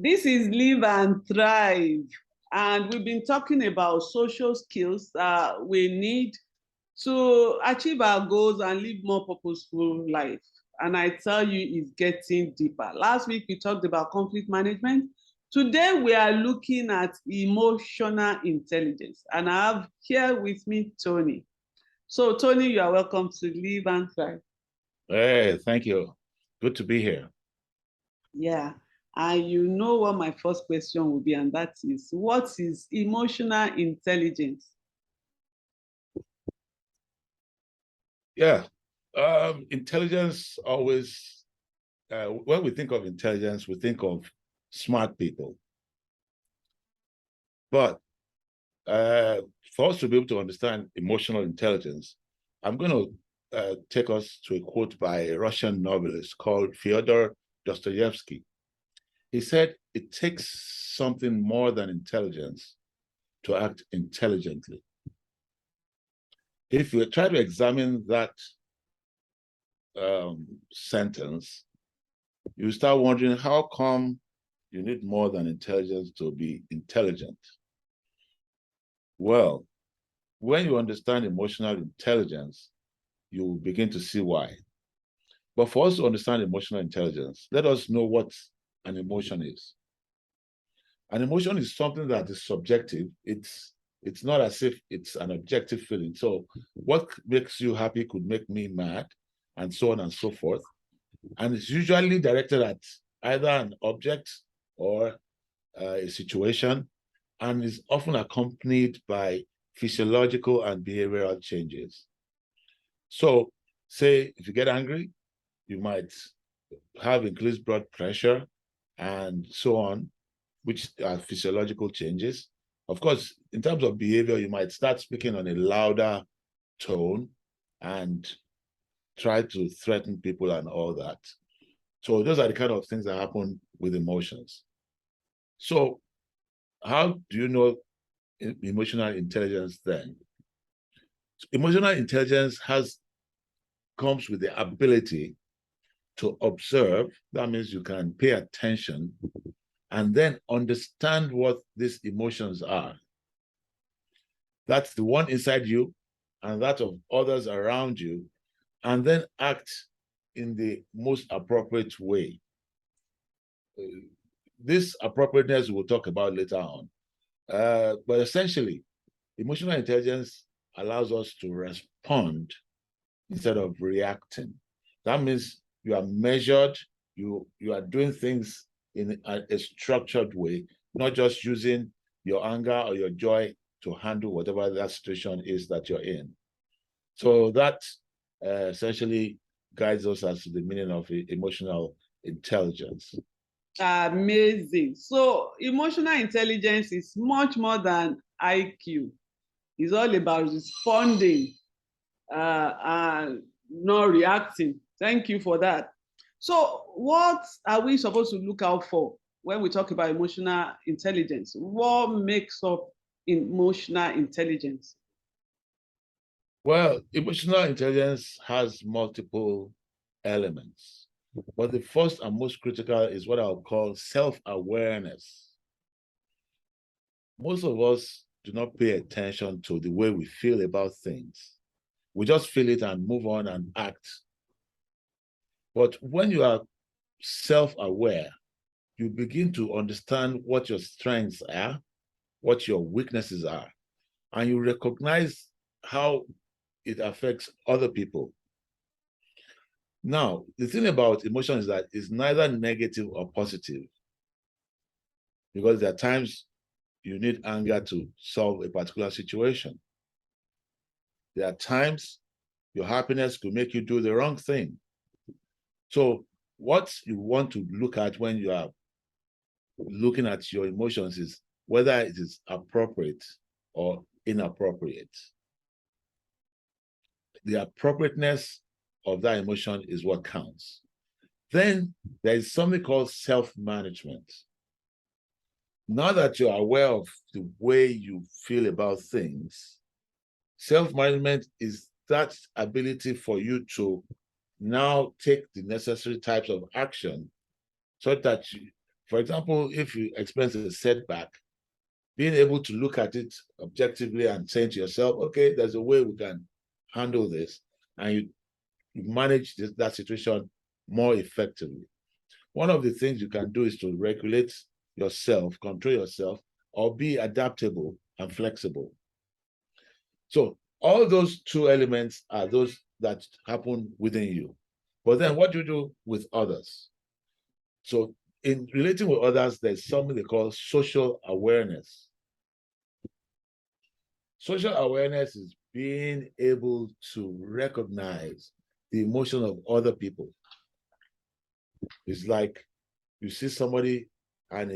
This is Live and Thrive. And we've been talking about social skills that we need to achieve our goals and live more purposeful life. And I tell you, it's getting deeper. Last week, we talked about conflict management. Today, we are looking at emotional intelligence. And I have here with me Tony. So, Tony, you are welcome to Live and Thrive. Hey, thank you. Good to be here. Yeah. And you know what my first question will be, and that is, what is emotional intelligence? Yeah. Intelligence always, when we think of intelligence, we think of smart people. But for us to be able to understand emotional intelligence, I'm going to take us to a quote by a Russian novelist called Fyodor Dostoevsky. He said, "It takes something more than intelligence to act intelligently." If you try to examine that sentence, you start wondering, how come you need more than intelligence to be intelligent? Well, when you understand emotional intelligence, you begin to see why. But for us to understand emotional intelligence, let us know what an emotion is. An emotion is something that is subjective. It's not as if it's an objective feeling. So what makes you happy could make me mad, and so on and so forth. And it's usually directed at either an object or a situation, and is often accompanied by physiological and behavioral changes. So, say if you get angry, you might have increased blood pressure and so on, which are physiological changes. Of course, in terms of behavior, you might start speaking on a louder tone and try to threaten people and all that. So those are the kind of things that happen with emotions. So how do you know emotional intelligence then? Emotional intelligence comes with the ability to observe. That means you can pay attention and then understand what these emotions are. That's the one inside you and that of others around you, and then act in the most appropriate way. This appropriateness we'll talk about later on. But essentially, emotional intelligence allows us to respond instead of reacting. That means you are measured, you are doing things in a structured way, not just using your anger or your joy to handle whatever that situation is that you're in. So that essentially guides us as to the meaning of emotional intelligence. Amazing. So, emotional intelligence is much more than IQ. It's all about responding and not reacting. Thank you for that. So, what are we supposed to look out for when we talk about emotional intelligence? What makes up emotional intelligence? Well, emotional intelligence has multiple elements, but the first and most critical is what I'll call self-awareness. Most of us do not pay attention to the way we feel about things. We just feel it and move on and act. But when you are self-aware, you begin to understand what your strengths are, what your weaknesses are, and you recognize how it affects other people. Now, the thing about emotion is that it's neither negative or positive, because there are times you need anger to solve a particular situation. There are times your happiness could make you do the wrong thing. So what you want to look at when you are looking at your emotions is whether it is appropriate or inappropriate. The appropriateness of that emotion is what counts. Then there is something called self-management. Now that you're aware of the way you feel about things, self-management is that ability for you to now take the necessary types of action so that For example, if you experience a setback, being able to look at it objectively and saying to yourself, okay, there's a way we can handle this, and you manage that situation more effectively. One of the things you can do is to regulate yourself, control yourself, or be adaptable and flexible. So all those two elements are those that happen within you. But then what do you do with others? So in relating with others, there's something they call social awareness. Social awareness is being able to recognize the emotion of other people. It's like you see somebody and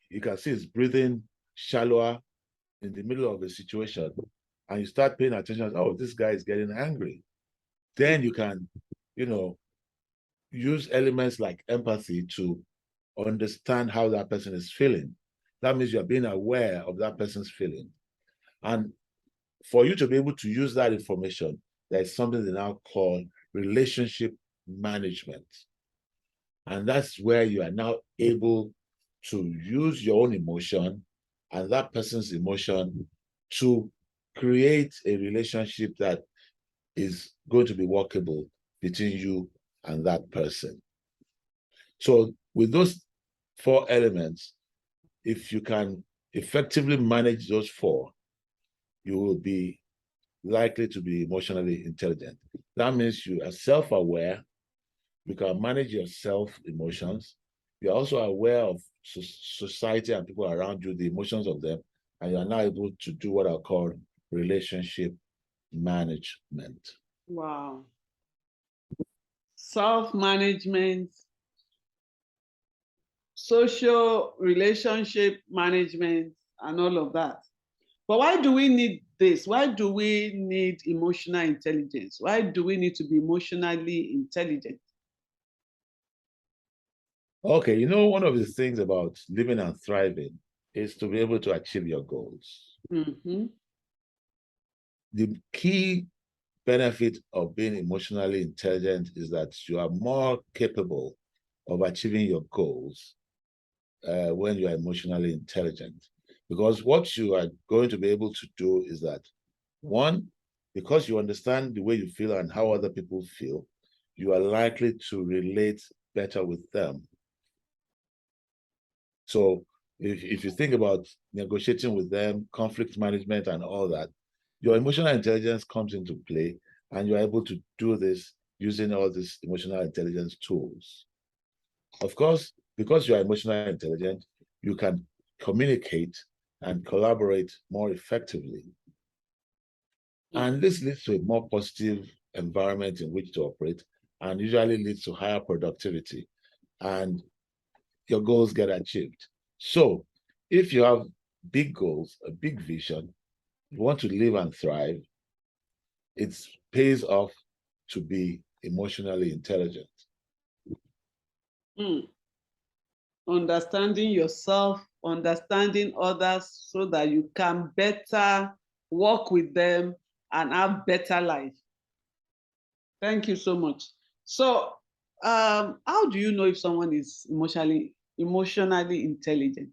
you can see it's breathing shallower in the middle of a situation, and you start paying attention, oh, this guy is getting angry. Then you can, use elements like empathy to understand how that person is feeling. That means you're being aware of that person's feeling. And for you to be able to use that information, there's something they now call relationship management. And that's where you are now able to use your own emotion and that person's emotion to create a relationship that is going to be workable between you and that person. So with those four elements, if you can effectively manage those four, you will be likely to be emotionally intelligent. That means you are self-aware, you can manage your self-emotions, you're also aware of society and people around you, the emotions of them, and you're now able to do what I call relationship management. Wow. Self-management, social relationship management, and all of that. But why do we need this? Why do we need emotional intelligence? Why do we need to be emotionally intelligent? Okay, one of the things about living and thriving is to be able to achieve your goals. Mm-hmm. The key benefit of being emotionally intelligent is that you are more capable of achieving your goals when you are emotionally intelligent. Because what you are going to be able to do is that, one, because you understand the way you feel and how other people feel, you are likely to relate better with them. So if you think about negotiating with them, conflict management and all that, your emotional intelligence comes into play, and you're able to do this using all these emotional intelligence tools. Of course, because you are emotionally intelligent, you can communicate and collaborate more effectively. And this leads to a more positive environment in which to operate, and usually leads to higher productivity, and your goals get achieved. So if you have big goals, a big vision, you want to live and thrive, it pays off to be emotionally intelligent. Mm. Understanding yourself, understanding others so that you can better work with them and have better life. Thank you so much. So, how do you know if someone is emotionally intelligent?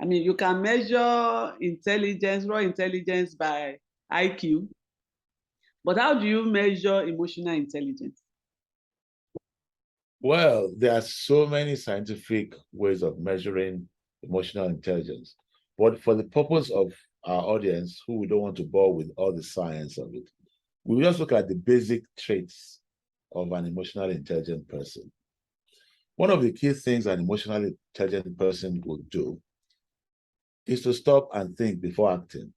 I mean, you can measure intelligence, raw intelligence by IQ, but how do you measure emotional intelligence? Well, there are so many scientific ways of measuring emotional intelligence, but for the purpose of our audience, who we don't want to bore with all the science of it, we will just look at the basic traits of an emotionally intelligent person. One of the key things an emotionally intelligent person will do is to stop and think before acting.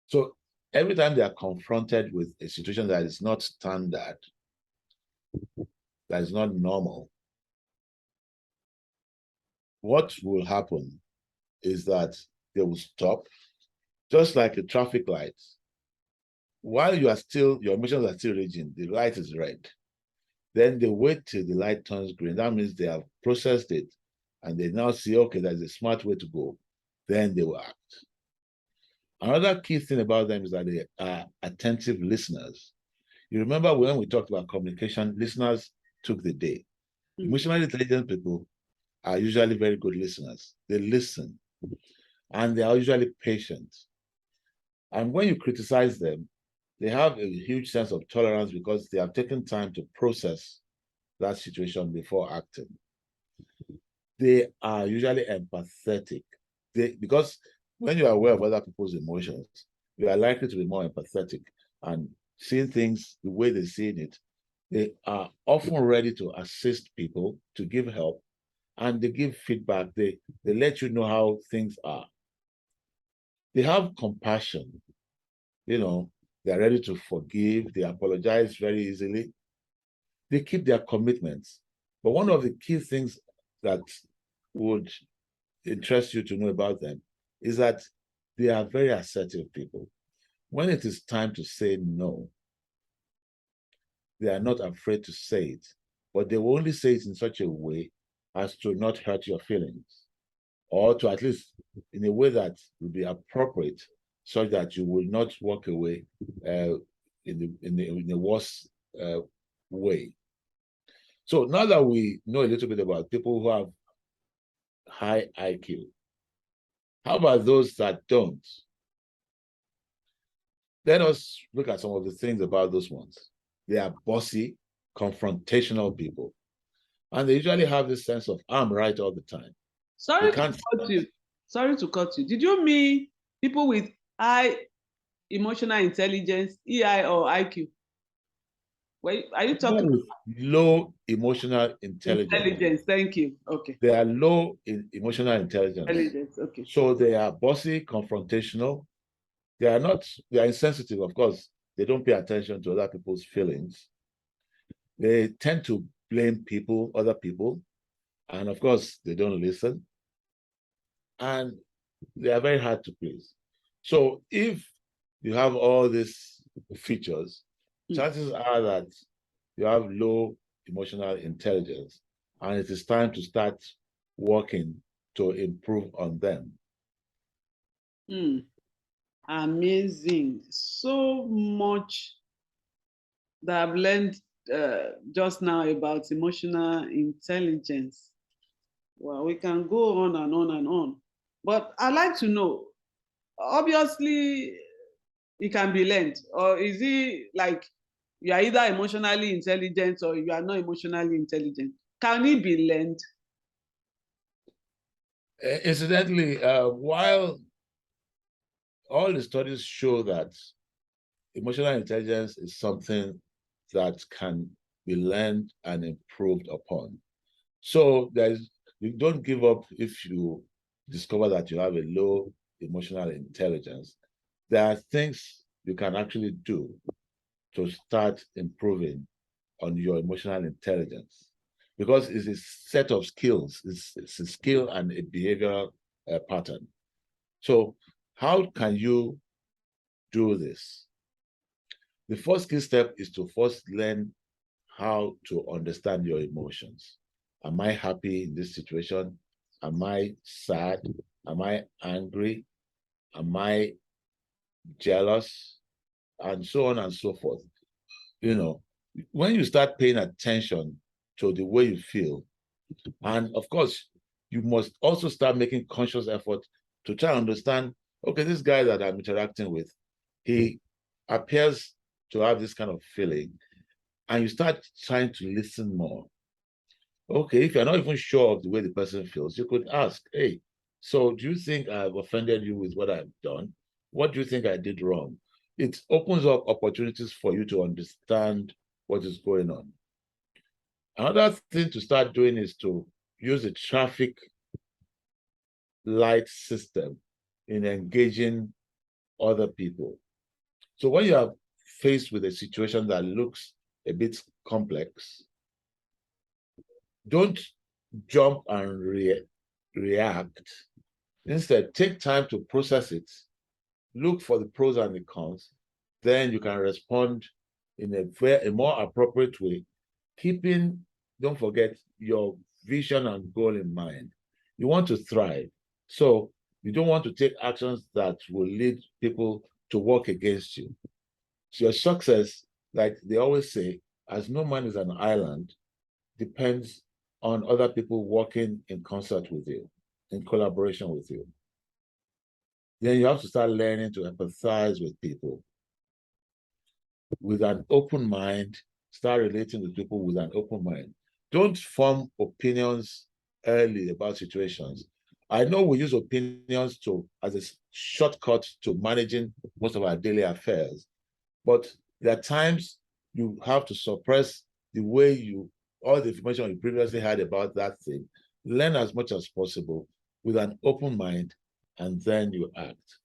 So every time they are confronted with a situation that is not standard, that is not normal, what will happen is that they will stop, just like a traffic light. While your emotions are still raging, the light is red. Then they wait till the light turns green. That means they have processed it, and they now see, okay, there's a smart way to go. Then they will act. Another key thing about them is that they are attentive listeners. You remember when we talked about communication, listeners took the day. Emotionally intelligent people are usually very good listeners. They listen, and they are usually patient. And when you criticize them, they have a huge sense of tolerance because they have taken time to process that situation before acting. They are usually empathetic. Because when you are aware of other people's emotions, you are likely to be more empathetic and seeing things the way they see it. They are often ready to assist people, to give help, and they give feedback. They let you know how things are. They have compassion. They're ready to forgive. They apologize very easily. They keep their commitments. But one of the key things that would interest you to know about them is that they are very assertive people. When it is time to say no, they are not afraid to say it, but they will only say it in such a way as to not hurt your feelings, or to at least in a way that will be appropriate, so that you will not walk away in the worst way. So now that we know a little bit about people who have high IQ, how about those that don't? Let us look at some of the things about those ones. They are bossy, confrontational people. And they usually have this sense of, I'm right all the time. Sorry to cut you. Sorry to cut you. Did you mean people with high emotional intelligence, EI or IQ? Are you talking with low emotional intelligence? Intelligence, thank you. Okay. They are low in emotional intelligence. Okay. So they are bossy, confrontational. They are insensitive, of course. They don't pay attention to other people's feelings. They tend to blame other people. And of course, they don't listen. And they are very hard to please. So if you have all these features, chances are that you have low emotional intelligence, and it is time to start working to improve on them. Amazing. So much that I've learned just now about emotional intelligence. Well, we can go on and on and on. But I'd like to know, obviously, it can be learned. Or is it like you are either emotionally intelligent or you are not emotionally intelligent? Can it be learned? Incidentally, while all the studies show that emotional intelligence is something that can be learned and improved upon. So you don't give up if you discover that you have a low emotional intelligence. There are things you can actually do to start improving on your emotional intelligence, because it's a set of skills. It's a skill and a behavioral pattern. So how can you do this? The first key step is to first learn how to understand your emotions. Am I happy in this situation? Am I sad? Am I angry? Am I jealous? And so on and so forth. When you start paying attention to the way you feel, and of course, you must also start making conscious effort to try and understand, okay, this guy that I'm interacting with, he appears to have this kind of feeling, and you start trying to listen more. Okay, if you're not even sure of the way the person feels, you could ask, hey, so do you think I've offended you with what I've done? What do you think I did wrong? It opens up opportunities for you to understand what is going on. Another thing to start doing is to use a traffic light system in engaging other people. So when you are faced with a situation that looks a bit complex, don't jump and react. Instead, take time to process it, look for the pros and the cons, then you can respond in a more appropriate way, keeping, don't forget, your vision and goal in mind. You want to thrive. So you don't want to take actions that will lead people to work against you. So your success, like they always say, as no man is an island, depends on other people working in concert with you, in collaboration with you. Then you have to start learning to empathize with people with an open mind. Start relating with people with an open mind. Don't form opinions early about situations. I know we use opinions as a shortcut to managing most of our daily affairs, but there are times you have to suppress the way all the information you previously had about that thing. Learn as much as possible with an open mind, and then you act.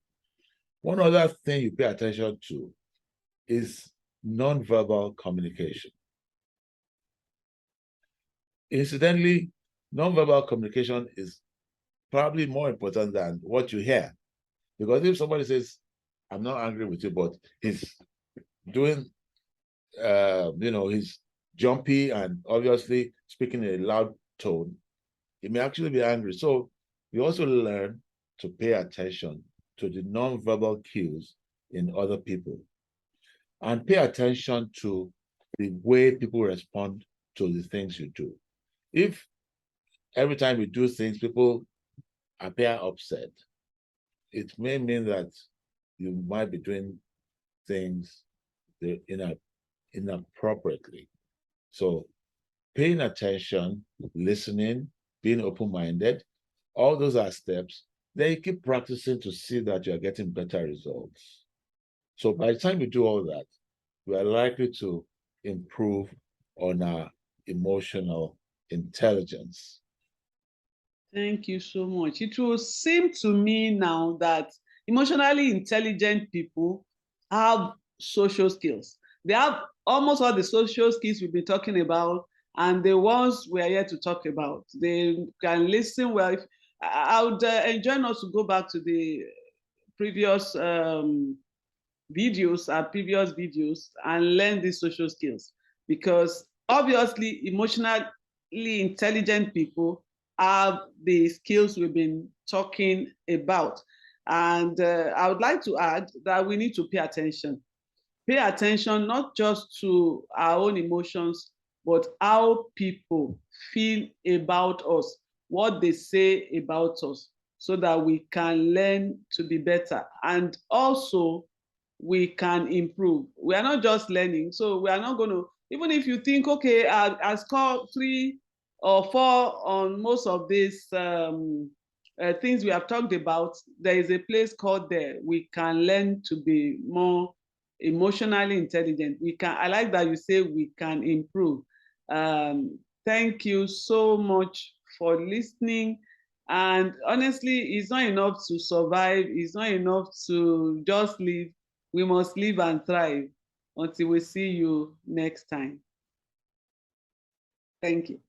One other thing you pay attention to is nonverbal communication. Incidentally, nonverbal communication is probably more important than what you hear. Because if somebody says, I'm not angry with you, but he's doing, he's jumpy and obviously speaking in a loud tone, he may actually be angry. So you also learn to pay attention to the nonverbal cues in other people and pay attention to the way people respond to the things you do. If every time you do things, people appear upset, it may mean that you might be doing things inappropriately. So paying attention, listening, being open-minded, all those are steps. Then you keep practicing to see that you're getting better results. So by the time you do all that, we are likely to improve on our emotional intelligence. Thank you so much. It will seem to me now that emotionally intelligent people have social skills. They have almost all the social skills we've been talking about, and the ones we are here to talk about. They can listen well. I would enjoy not to go back to the previous previous videos and learn these social skills, because obviously emotionally intelligent people have the skills we've been talking about. And I would like to add that we need to pay attention. Pay attention not just to our own emotions, but how people feel about us, what they say about us, so that we can learn to be better. And also, we can improve. We are not just learning. So we are not going to, even if you think, okay, I scored 3 or 4 on most of these things we have talked about, there is a place called there. We can learn to be more emotionally intelligent. I like that you say we can improve. Thank you so much for listening. And honestly, it's not enough to survive. It's not enough to just live. We must live and thrive. Until we see you next time. Thank you.